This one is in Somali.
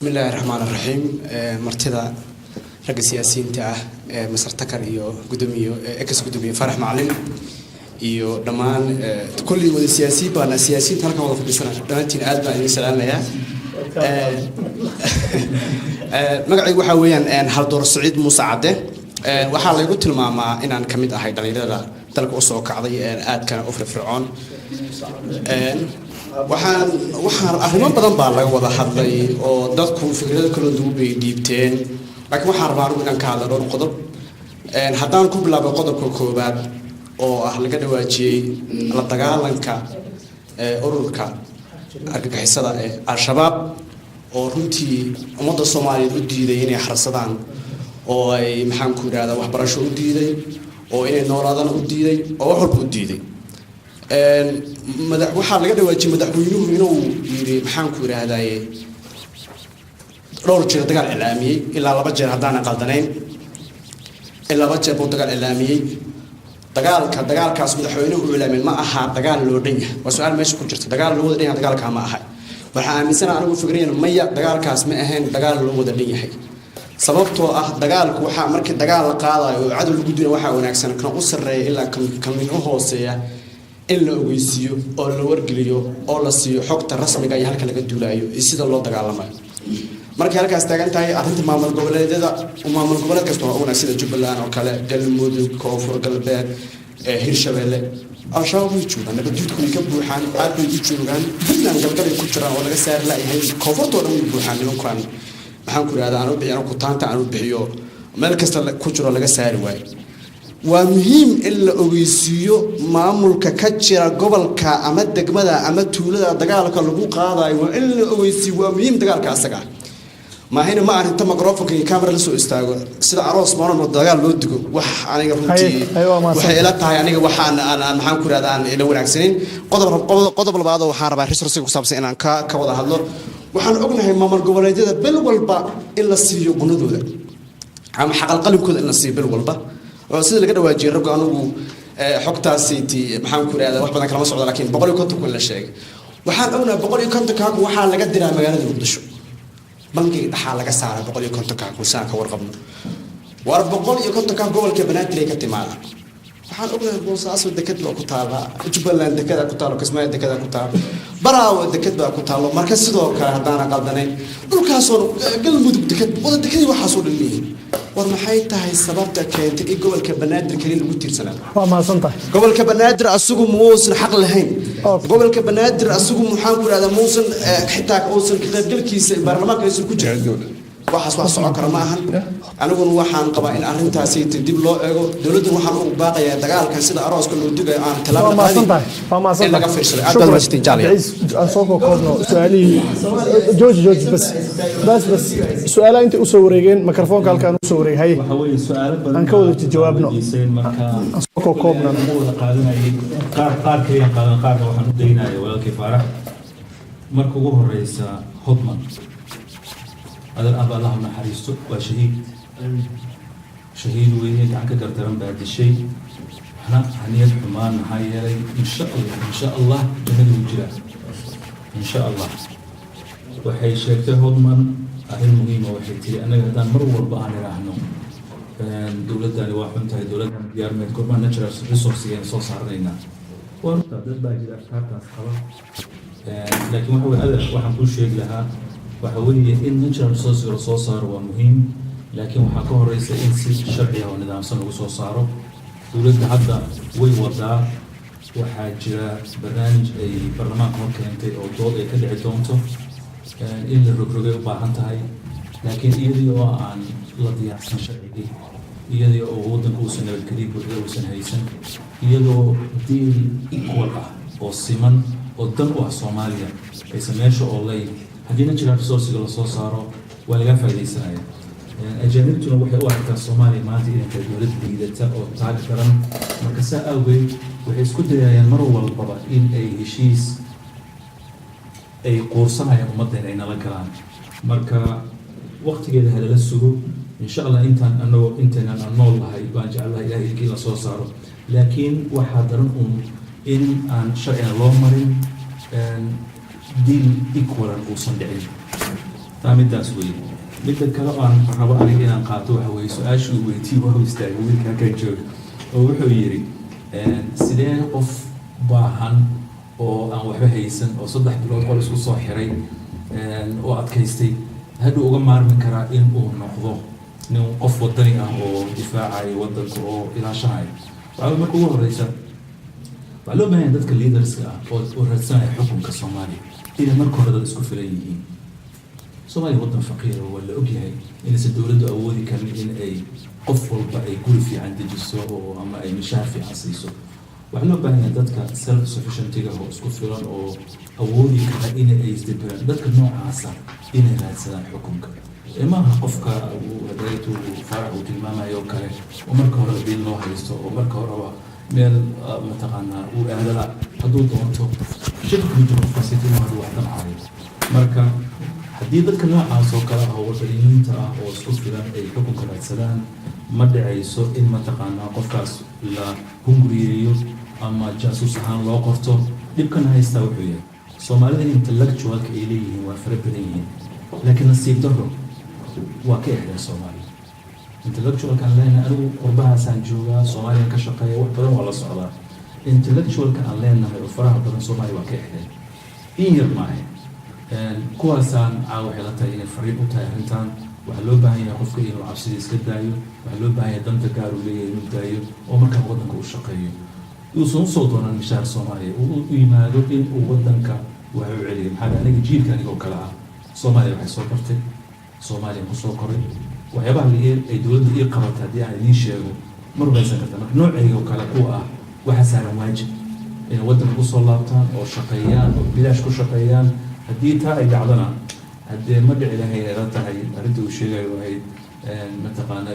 بسم الله الرحمن الرحيم مرتضى رجل سياسيين تاع مصر تكر إيو قدوميو إكس قدوميو فرح معلم إيو دمان كل يوم السياسي بنا سياسيين ترى كم في السنة دمتين أدنى إن سلام يا مقعد وحويان أن هالدور السعيد مساعدة وحال يقول مع إن أنا كميت أحد على تلك أسوأ كعضي آد كان أفر فرعون waxaan arrimo badan baa laga wada hadlay oo dadku fikrado kala duwan bay dhiibteen laakiin waxaan rabaa inaan ka hadlo dhowr qodob haddaan ku bilaabo qodobka koowaad oo ah laga dhawaajiyay la dagaalanka ururka argagixisada ee al-shabaab oo runtii ummadda Soomaaliyeed u diiday inay xarsadaan oo ay maxaan ku yiraahdaa waxbarasho u diiday oo inay noolaadaan u diiday oo wax walba u diiday waxaa laga dhawaajiyay madaxweynuhu inuu yiri maxaan ku yiraahdaa dhowr jeer dagaal ilaamiyay ilaa laba jeer haddaan qaldanayn ilaa laba jeer buu dagaal ilaamiyay dagaalkaas madaxweynuhu ilaamay ma aha dagaal loo dhan yahay waa su'aal meesha ku jirta dagaal loo wada dhan yahay dagaalka ma aha waxa aaminsanahay anigu fikriyeen maya dagaalkaas ma ahayn dagaal loo wada dhan yahay sababtoo ah dagaalku waxa markii dagaal la qaadayo cadow lagu dilo waxa wanaagsan kan u sareeyo ilaa kan u hooseeya in la ogeysiyo oo la wargeliyo oo la siiyo xogta rasmiga ah halka laga duulayo sida loo dagaalamayo markii halkaas taagan tahay arrinta maamul goboleedyada kasta oo wanaagsan sida Jubbaland oo kale Galmudug Koonfur Galbeed Hirshabelle al-shabaab way joogaan nabadgelyadu ka buuxaan aad bay u joogaan Puntland galbeed ku jiraan oo laga saar laayahay koonfurtooda way buuxaan nimankan maxaan ku raadaan aan u bixiyo ku taanta aan u bixiyo meel kasta ku jiro laga saari waayo waa muhiim in la ogeysiiyo maamulka ka jira gobolka ama degmada ama tuulada dagaalka lagu qaadayo waa in la ogeysiyo waa muhiim dagaalka asaga ma hayna ma arinta microphone iyo camera la soo istaago sida aroos maano dagaal loo digo wax aniga runtii waxay ila tahay aniga waxaan maxaan ku raadaan ila wanaagsanin qodob labaad waxaan rabaa resource ku saabsan inaan ka wada hadlo waxaan ognahay maamul goboleedyada bil walba in la siiyo qunadooda ama xaqal qalbkooda in la siiyo bil walba oo sida laga dhawaajiyay rag anigu xogtaasi maxaan ku raadaan wax badan kala socdo laakiin 150 kun la sheegay waxaan ognahay 150 ka waxa laga diraa magaalada Muqdisho bankiga dhaxal laga saaray 150 ka kun saaka warqabno war 150 ka gobolka Banaadir ay ka timaada waxaan ognahay boosaaso dekad loo ku taala Jubbaland dekada ku taalo Kismaayo dekada ku taalo Baraawo dekad baa ku taalo marka sidoo kale hadaan qaldanayn dhulkaas oo Galmudug dekad wada dekadii waxa soo dhaliyay war maxay tahay sababta keentay in gobolka Banaadir kaliya lagu tiirsanaa waa maasantahay gobolka Banaadir asugu muusan xaq lahayn gobolka Banaadir asugu maxaan ku raadaan muusan xitaa uusan ka qaybgalkiisa baarlamaanka ay ku jiraan waxaas wax socon kara ma ahan aniguna waxaan qabaa in arrintaasi dib loo eego dawladdu waxaan u baaqayaa dagaalkan sida arooska loo digayo aan talaabo qaadin laga fiirsado aad baa wajtin jaaliya aan soo koobno su'aalihi George bas su'aalaha inta u soo wareegeen mikrofoonka halkaan u soo wareegay waxa weeye su'aalo badan aan ka wada jawaabno marka aan soo koobno wada qaadanayay qaar kaliya qaadan qaarna waxaan u daynayaa walaalkay Faarax marka ugu horeysa Hodman هذا الأب الله نحرسته شهيد وين عنك قدران بعد الشيء إحنا هنيت حمان هاي إن شاء الله جهد وجلاء إن شاء الله وحي شركة هضمان أهل مهمة وحي تري أنا قدان مرور بأنا رهنو دولة داني واحد تاي دولة ديار من كرمان نشر ريسورس يعني صوص عرضينا ورطة ده باقي أفكار خلاص لكن هو هذا واحد كل شيء لها وحاولي إن نشر ريسورس صار ومهم لكن وحكاه الرئيس إن سيس شرعي ونظام صنع وصاره دولة حتى ويوضع وحاجة برنامج أي برلمان ممكن أو ضوء كده عدونته إن الركروجي وباهنتهاي لكن يدي عن لضيع سن شرعي يدي وودن كوسن الكريم وكوسن هيسن يدو ديل إقوى والسمن والدم والصوماليا يسميش أولي هدينا جرا ريسورس la soo saaro waa laga faa'iideysanaya ajaanibtuna waxay u arkaan Soomaaliya maanta inay tahay dawlad diidata oo taag garan marka saa awgeed waxay isku dayayaan mar walba in ay heshiis ay qoorsanayaan ummaddeena ay nala galaan marka waqtigeeda hada la sugo insha Allah intaan nool lahay baan jecelahay ilaahay in la soo saaro laakiin waxa daran in aan sharciga loo marin deal equal وصل لعلم midaas wey midda kale aan rabo aniga inaan qaato waxa weeye su-aashuu weytii waa istaagay wiilka halkan jooga oo wuxuu yidhi sidee qof baahan oo aan waxba haysan oo 3 bilood qol isku soo xiray oo adkaystay haduu uga maarmi karaa in uu noqdo nin qof wadani ah oo difaacayo wadanka oo ilaashanayo waxaa marka ugu horeysa waxaa loo baahan yahay dadka leaderska ah oo raadsanaya xukunka Soomaaliya inay marka hore dad isku filan yihiin Soomaaliya wadan faqiir oo la og yahay inaysan dowladdu awoodi karin in ay qof walba ay guri fiican dejiso oo ama ay mishaar fiican siiso waxaa loo baahan yahay dadka self sufficiency-ga oo isku filan oo awoodi kara in ay isdibiraan dadka noocaasa inay raadsadaan xukunka maaha qofka wadaytu farac uu tilmaamayo kale oo marka hore diin loo haysto oo marka horeba meel mataqaanaa uu aadala hadduu doonto shirka midda qofkaasiti inuu wax dhamcaayo marka haddii dadka noocaas oo kale ah wadaniyiinta ah oo isku filan ay xukunka raadsadaan ma dhacayso in mataqaanaa qofkaas la hunguriyeeyo ama jaasuus ahaan loo qorto dhibkana haystaa wuxuu yahay soomaalida intellectualka ay leeyihiin waa fara badan yihiin laakiin nasiib darro waa ka exdeen Soomaaliya intellectualkan leenahay anigu qurbahaasaan joogaa Soomaaliya ka shaqeeya wax badan waa la socdaa intellectualka aan leenahay oo faraha badan Soomaaliya waa ka exdeen in yar maahe kuwaasaan waxay la tahay inay fariin u tahay arrintan waxaa loo baahan yahay qofka inuu cabsida iska daayo waxaa loo baahan yahay danta gaar uu leeyahay inuu daayo oo markaa wadanka uu shaqeeyo uusan usoo doonan mishaar Soomaaliya uu yimaado in uu wadanka wax u celiyo maxaa aniga jiilka anigoo kale ah Soomaaliya waxay soo bartay Soomaaliya ku soo koray waxyaabaha ay dowladda ii qabatay haddii aan idiin sheego ma rumaysan kartaa marka noocayga oo kale kuwa ah waxa saaran waajib inay wadanka kusoo laabtaan oo shaqeeyaan oo bilaash ku shaqeeyaan haddii taa ay dhacdana haddee ma dhici lahayn ay la tahay arrinta uu sheegayo ahayd mataqaanaa